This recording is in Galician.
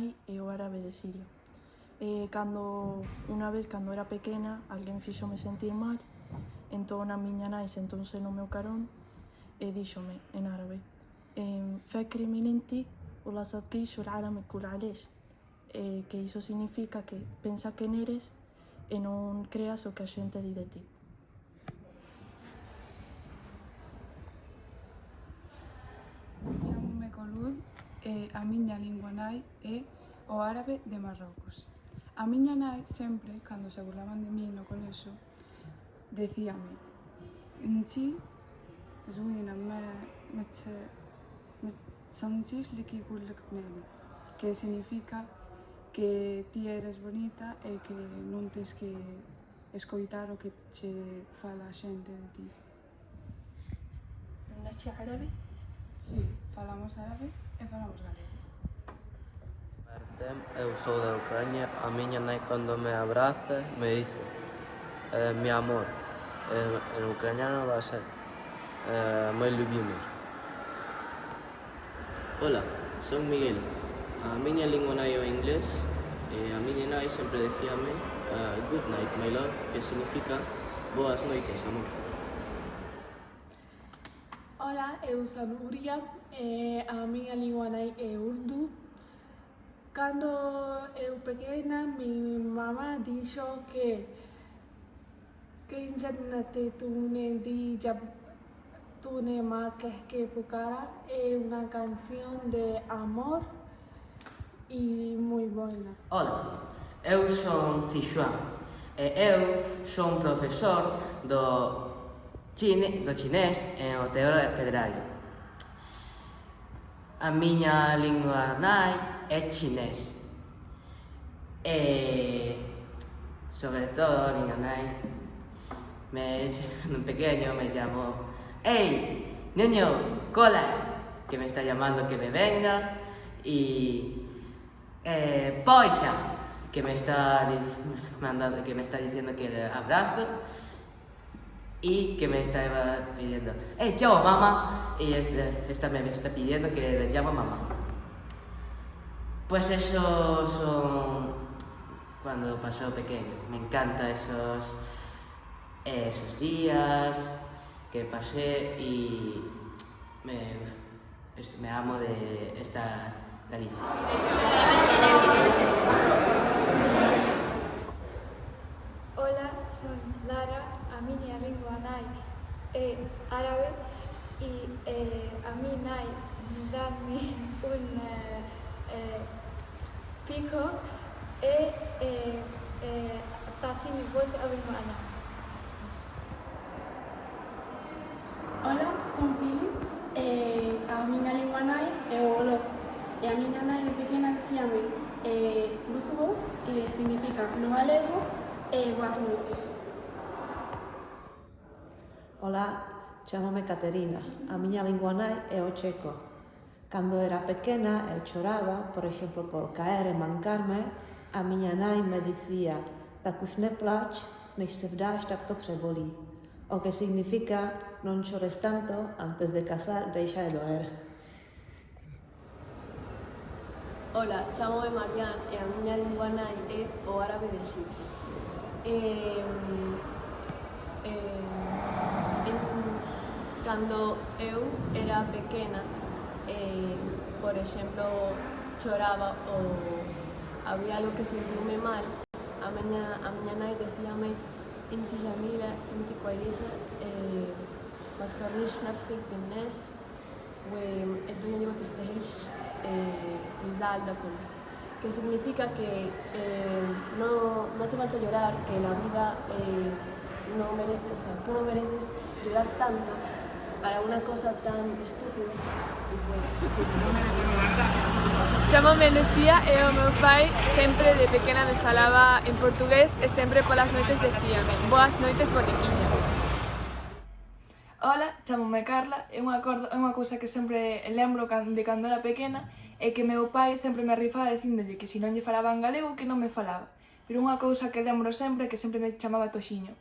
nai e o árabe de Siria. Unha vez, cando era pequena, alguén fíxome sentir mal, entón a miña nai sentóuse no meu carón e díxome, en árabe, فكري من انتي ولا صدقيش والعالم الكل علاش, que iso significa que pensa quen eres e non creas o que a xente di de ti. Chámome Colud e a miña lingua nai é o árabe de Marrocos. A miña nai sempre, cando se burlaban de mí no colexo, decíame انتي زوينة ما تصنتيش اللي كيقولك بنادم, que significa que ti eres bonita e que non tes que escoitar o que che fala a xente de ti. Nachi árabe? Sí, falamos árabe e falamos galego. Artem, eu sou da Ucrania. A miña nai cando me abraza me dice mi amor. En ucraniano va a ser moi любимый. Hola, son Miguel. A miña lingua nai é o inglés e a miña nai sempre decíame good night, my love, que significa boas noites, amor. Hola, eu son Uria e a miña lingua nai é urdu. Cando eu pequena, mi mamá dixo que jannati tune di jab tune ma que pucara é unha canción de amor e moi buena. Ola, eu son Zixuan e eu son profesor do chinés en o Teoro de Pedraio. A miña lingua nai é chinés e, sobre todo, a miña nai en pequeño me llamó «Ey, niño, cola!», que me está llamando que me venga, y «Poixa!», que me está diciendo que le abrazo, y que me está pidiendo «Ey, chao, mamá!», y esta me está pidiendo que le llamo mamá. Pues eso son cuando pasó pequeño. Me encantan esos días que pasé y me amo de esta Galicia. Hola, soy Lara, a miña lingua nai é árabe e a mi nai dame un pico e tati mi voce abrir معنا. Hola, son Pili e a miña lingua nai é o Wolof e a miña nai de pequena dicíame Busubo, que significa no galego boas noites. Ola, chámame Caterina. A miña lingua nai é o checo. Cando era pequena e choraba, por exemplo, por caer e mancarme, a miña nai me dicía tak už neplač, než se vdáš, tak to přebolí. O que significa non chores tanto, antes de casar deixa de doer. Ola, chámome Marian e a miña lingua nai é o árabe de Egipto. Cando eu era pequena, por exemplo, choraba ou había algo que sentirme mal, a miña nai decíame انتي جميلة, انتي كويسة, ما تقارنيش نفسك بالناس والدنيا دي ما تستاهلش الزعل ده كله. Que significa que no hace falta llorar, que la vida no merece, o sea, tú no mereces llorar tanto para una cosa tan estúpida. Chámame Lucía e o meu pai sempre de pequena me falaba en portugués e sempre polas noites decíame boas noites bonequiña. Hola, chámome Carla e unha cousa que sempre lembro de cando era pequena é que meu pai sempre me rifaba dicíndolle que se non lle falaba en galego que non me falaba. Pero unha cousa que lembro sempre é que sempre me chamaba Toxiño.